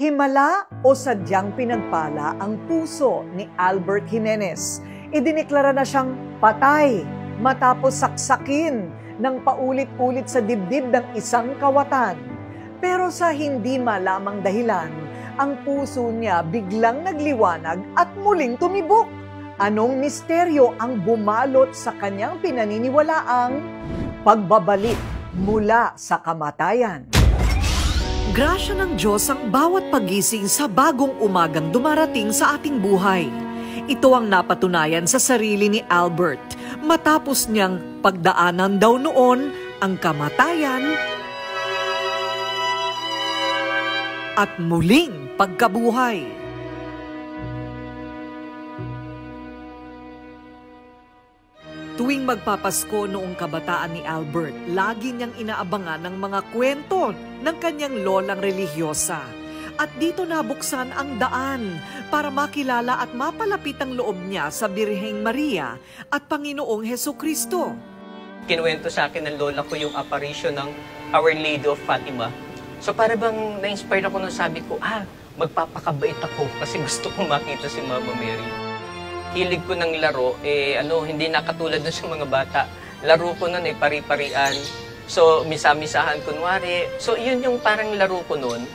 Himala o sadyang pinagpala ang puso ni Albert Jimenez. Idineklara na siyang patay matapos saksakin ng paulit-ulit sa dibdib ng isang kawatan. Pero sa hindi malamang dahilan, ang puso niya biglang nagliwanag at muling tumibok. Anong misteryo ang bumalot sa kanyang pinaniniwalaang pagbabalik mula sa kamatayan? Grasya ng Diyos ang bawat pagising sa bagong umagang dumarating sa ating buhay. Ito ang napatunayan sa sarili ni Albert matapos niyang pagdaanan daw noon ang kamatayan at muling pagkabuhay. Tuwing magpapasko noong kabataan ni Albert, lagi niyang inaabangan ng mga kwento ng kanyang lolang religyosa. At dito nabuksan ang daan para makilala at mapalapit ang loob niya sa Birheng Maria at Panginoong Hesukristo. Kinuwento sa akin ng lola ko yung apparition ng Our Lady of Fatima. So para bang na-inspire ako nung sabi ko, magpapakabait ako kasi gusto kong makita si Mama Mary. Hilig ko ng laro, hindi nakatulad dun sa mga bata. Laro ko nun pari-parian. So, misa-misahan kunwari. So, yun yung parang laro ko nun.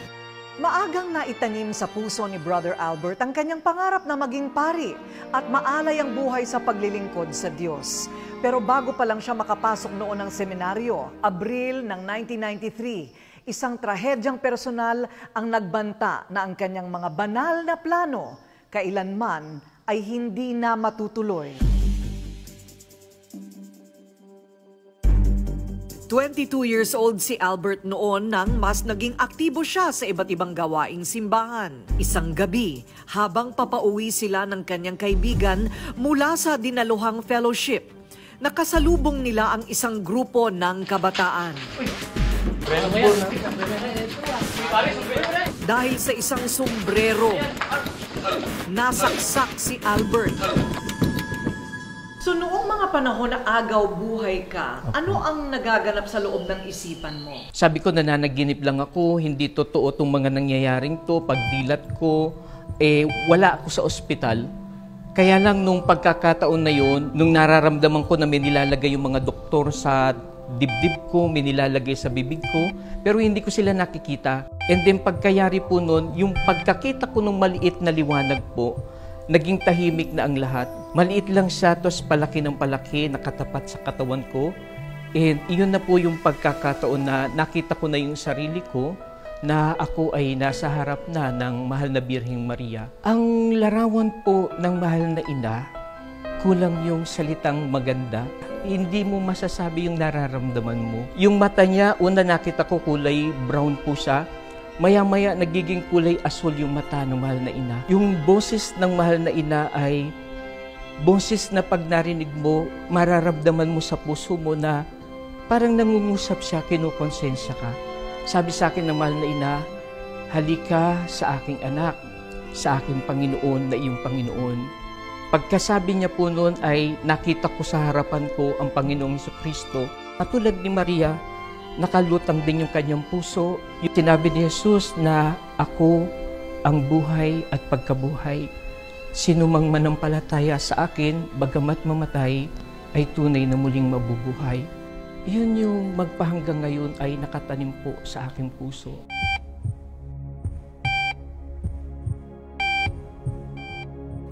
Maagang naitanim sa puso ni Brother Albert ang kanyang pangarap na maging pari at maalay ang buhay sa paglilingkod sa Diyos. Pero bago pa lang siya makapasok noon ng seminaryo, Abril ng 1993, isang trahedyang personal ang nagbanta na ang kanyang mga banal na plano kailanman ay hindi na matutuloy. 22 years old si Albert noon nang mas naging aktibo siya sa iba't ibang gawaing simbahan. Isang gabi, habang papauwi sila ng kanyang kaibigan mula sa dinaluhang fellowship, nakasalubong nila ang isang grupo ng kabataan. Dahil sa isang sombrero, nasaksak si Albert. So noong mga panahon na agaw buhay ka, ano ang nagaganap sa loob ng isipan mo? Sabi ko, nananaginip lang ako, hindi totoo itong mga nangyayaring to. Pagdilat ko, wala ako sa ospital. Kaya lang nung pagkakataon na yun, nung nararamdaman ko na may nilalagay yung mga doktor sa dibdib ko, may nilalagay sa bibig ko, pero hindi ko sila nakikita. And then pagkayari po nun, yung pagkakita ko ng maliit na liwanag po, naging tahimik na ang lahat. Maliit lang siya, tapos palaki ng palaki, nakatapat sa katawan ko. And iyon na po yung pagkakataon na nakita ko na yung sarili ko, na ako ay nasa harap na ng mahal na Birheng Maria. Ang larawan po ng mahal na ina, kulang yung salitang maganda. Hindi mo masasabi yung nararamdaman mo. Yung mata niya, una nakita ko kulay brown po siya. Maya-maya nagiging kulay asul yung mata ng mahal na ina. Yung boses ng mahal na ina ay boses na pag narinig mo, mararamdaman mo sa puso mo na parang nangungusap siya, kinukonsensya ka. Sabi sa akin ng mahal na ina, halika sa aking anak, sa aking Panginoon na iyong Panginoon. Pagkasabi niya po noon ay nakita ko sa harapan ko ang Panginoong Hesukristo. Katulad ni Maria, nakalutang din yung kanyang puso. Yung sinabi ni Jesus na ako ang buhay at pagkabuhay. Sino mang manampalataya sa akin, bagamat mamatay, ay tunay na muling mabubuhay. Yun yung magpahanggang ngayon ay nakatanim po sa aking puso.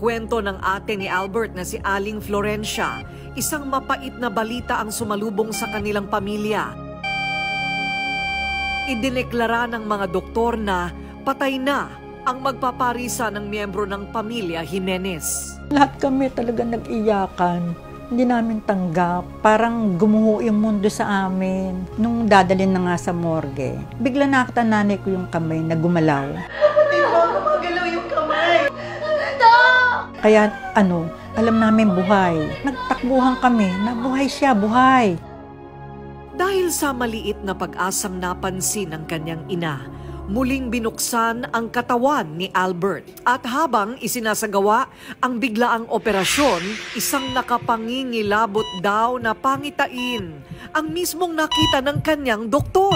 Kwento ng ate ni Albert na si Aling Florencia, isang mapait na balita ang sumalubong sa kanilang pamilya. Idineklara ng mga doktor na patay na ang magpaparisa ng miyembro ng pamilya Jimenez. Lahat kami talaga nag-iyakan. Hindi namin tanggap. Parang gumuho yung mundo sa amin. Nung dadalhin na nga sa morgue, bigla nakita nanay ko yung kamay na gumalaw. Kaya alam namin buhay. Nagtakbuhan kami na buhay siya, buhay. Dahil sa maliit na pag-asang napansin ng kanyang ina, muling binuksan ang katawan ni Albert. At habang isinasagawa ang biglaang operasyon, isang nakapangingilabot daw na pangitain ang mismong nakita ng kanyang doktor.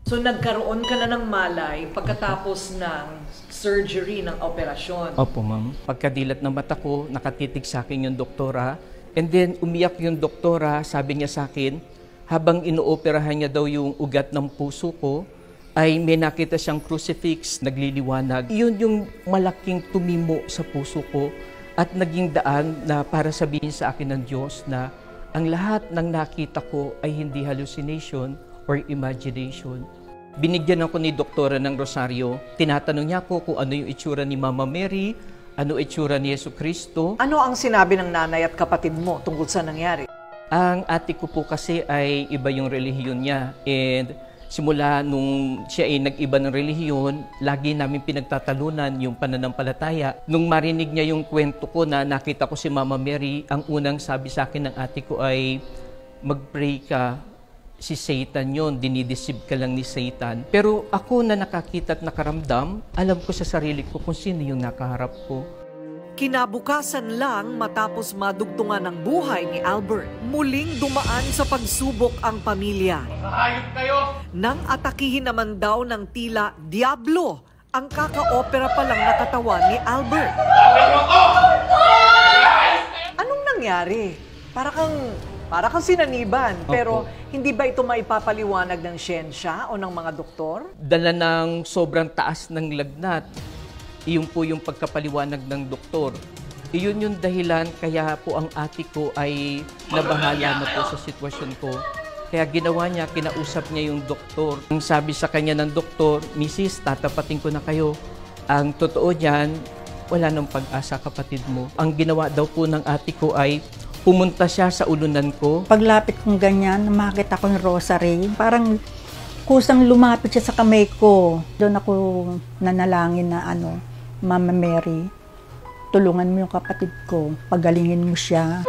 So nagkaroon ka na ng malay pagkatapos ng surgery, ng operasyon. Opo, ma'am. Pagkadilat ng mata ko, nakatitig sa akin yung doktora. And then, umiyak yung doktora, sabi niya sa akin, habang inooperahan niya daw yung ugat ng puso ko, ay may nakita siyang crucifix, nagliliwanag. Yun yung malaking tumimo sa puso ko at naging daan na para sabihin sa akin ng Diyos na ang lahat ng nakita ko ay hindi hallucination or imagination. Binigyan ako ni doktora ng rosaryo. Tinatanong niya ako kung ano yung itsura ni Mama Mary, ano itsura ni Jesucristo. Ano ang sinabi ng nanay at kapatid mo tungkol sa nangyari? Ang ate ko po kasi ay iba yung relihiyon niya. And simula nung siya ay nag-iba ng relihiyon, lagi namin pinagtatalunan yung pananampalataya. Nung marinig niya yung kwento ko na nakita ko si Mama Mary, ang unang sabi sa akin ng ate ko ay, mag-pray ka. Si Satan yon, dinideceive ka lang ni Satan. Pero ako na nakakita at nakaramdam, alam ko sa sarili ko kung sino yung nakaharap ko. Kinabukasan lang matapos madugtungan ng buhay ni Albert, muling dumaan sa pagsubok ang pamilya. Hayop kayo! Nang atakihin naman daw ng tila Diablo ang kaka-opera pa lang na katawan ni Albert. Anong nangyari? Para kang sinaniban, pero hindi ba ito maipapaliwanag ng siyensya o ng mga doktor? Dala ng sobrang taas ng lagnat, iyon po yung pagkapaliwanag ng doktor. Iyon yung dahilan kaya po ang ate ko ay nabahala na po sa sitwasyon ko. Kaya ginawa niya, kinausap niya yung doktor. Ang sabi sa kanya ng doktor, Mrs., tatapatin ko na kayo. Ang totoo niyan, wala nang pag-asa kapatid mo. Ang ginawa daw po ng ate ko ay pumunta siya sa ulunan ko. Paglapit kong ganyan, makita ko yung rosary. Parang kusang lumapit siya sa kamay ko. Doon ako nanalangin na Mama Mary, tulungan mo yung kapatid ko. Pagalingin mo siya.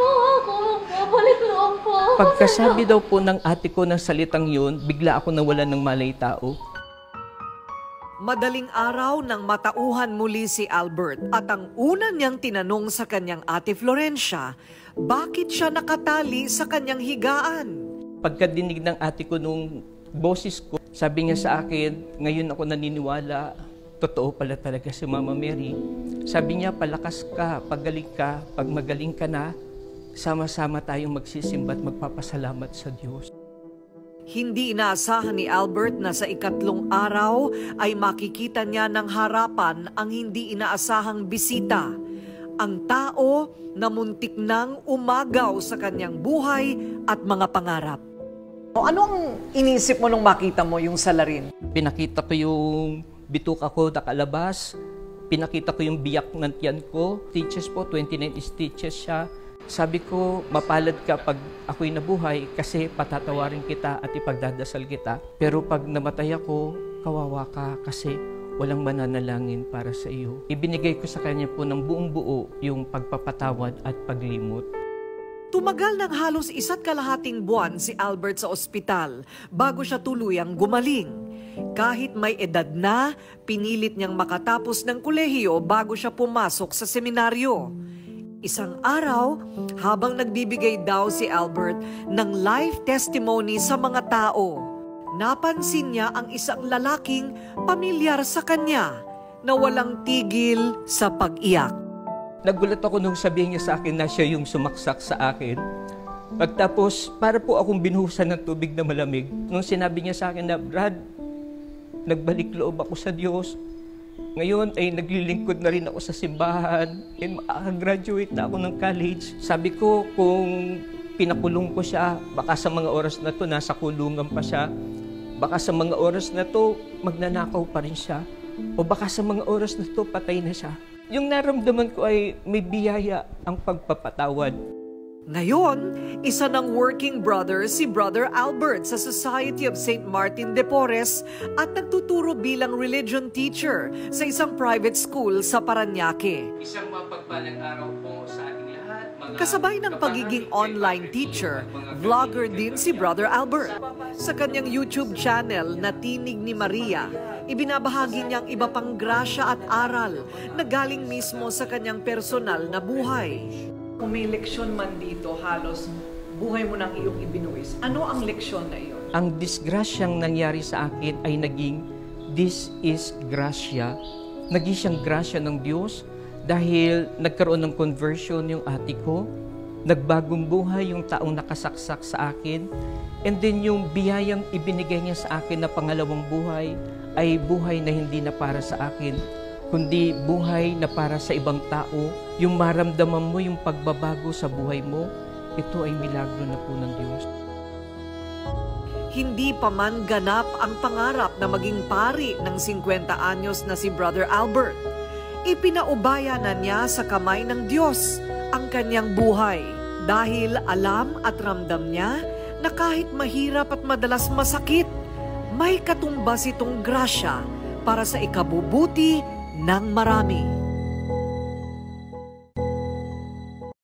Pagkasabi daw po ng ate ko ng salitang yun, bigla ako nawalan ng malay tao. Madaling araw nang matauhan muli si Albert at ang una niyang tinanong sa kanyang ate Florencia, bakit siya nakatali sa kanyang higaan? Pagkadinig ng ate ko nung boses ko, sabi niya sa akin, ngayon ako naniniwala, totoo pala talaga si Mama Mary. Sabi niya, palakas ka, pagaling ka, pag magaling ka na, sama-sama tayong magsisimba at magpapasalamat sa Diyos. Hindi inaasahan ni Albert na sa ikatlong araw ay makikita niya ng harapan ang hindi inaasahang bisita. Ang tao na muntik nang umagaw sa kanyang buhay at mga pangarap. Ano ang inisip mo nung makita mo yung salarin? Pinakita ko yung bituka ko nakalabas, pinakita ko yung biyak ng tiyan ko. Stitches po, 29 stitches siya. Sabi ko, mapalad ka pag ako'y nabuhay kasi patatawarin kita at ipagdadasal kita. Pero pag namatay ako, kawawa ka kasi walang mananalangin para sa iyo. Ibinigay ko sa kanya po ng buong buo yung pagpapatawad at paglimot. Tumagal ng halos 1.5 buwan si Albert sa ospital bago siya tuluyang gumaling. Kahit may edad na, pinilit niyang makatapos ng kolehiyo bago siya pumasok sa seminaryo. Isang araw, habang nagbibigay daw si Albert ng life testimony sa mga tao, napansin niya ang isang lalaking pamilyar sa kanya na walang tigil sa pag-iyak. Nagulat ako nung sabihin niya sa akin na siya yung sumaksak sa akin. Pagtapos, para po akong binuhusan ng tubig na malamig. Nung sinabi niya sa akin na, Brad, nagbalik loob ako sa Diyos. Ngayon ay naglilingkod na rin ako sa simbahan. And makagraduate na ako ng college. Sabi ko, kung pinakulong ko siya, baka sa mga oras na to nasa kulungan pa siya. Baka sa mga oras na to magnanakaw pa rin siya. O baka sa mga oras na to patay na siya. Yung naramdaman ko ay may biyaya ang pagpapatawad. Ngayon, isa ng working brother si Brother Albert sa Society of St. Martin de Porres at nagtuturo bilang religion teacher sa isang private school sa Parañaque. Isang mapagpalang araw po sa ating lahat. Kasabay ng pagiging online teacher, vlogger din si Brother Albert. Sa kanyang YouTube channel na Tinig ni Maria, ibinabahagi niyang iba pang grasya at aral na galing mismo sa kanyang personal na buhay. Kung may leksyon man dito, halos buhay mo nang iyong ibinuwis. Ano ang leksyon na iyon? Ang disgrasyang nangyari sa akin ay naging this is grasya. Naging siyang grasya ng Diyos dahil nagkaroon ng conversion yung ate ko. Nagbagong buhay yung taong nakasaksak sa akin. And then yung biyayang ibinigay niya sa akin na pangalawang buhay ay buhay na hindi na para sa akin, kundi buhay na para sa ibang tao. Yung maramdaman mo yung pagbabago sa buhay mo, ito ay milagro na po ng Diyos. Hindi pa man ganap ang pangarap na maging pari ng 50 anyos na si Brother Albert. Ipinaubaya na niya sa kamay ng Diyos ang kanyang buhay dahil alam at ramdam niya na kahit mahirap at madalas masakit, may katumbas itong grasya para sa ikabubuti ng marami.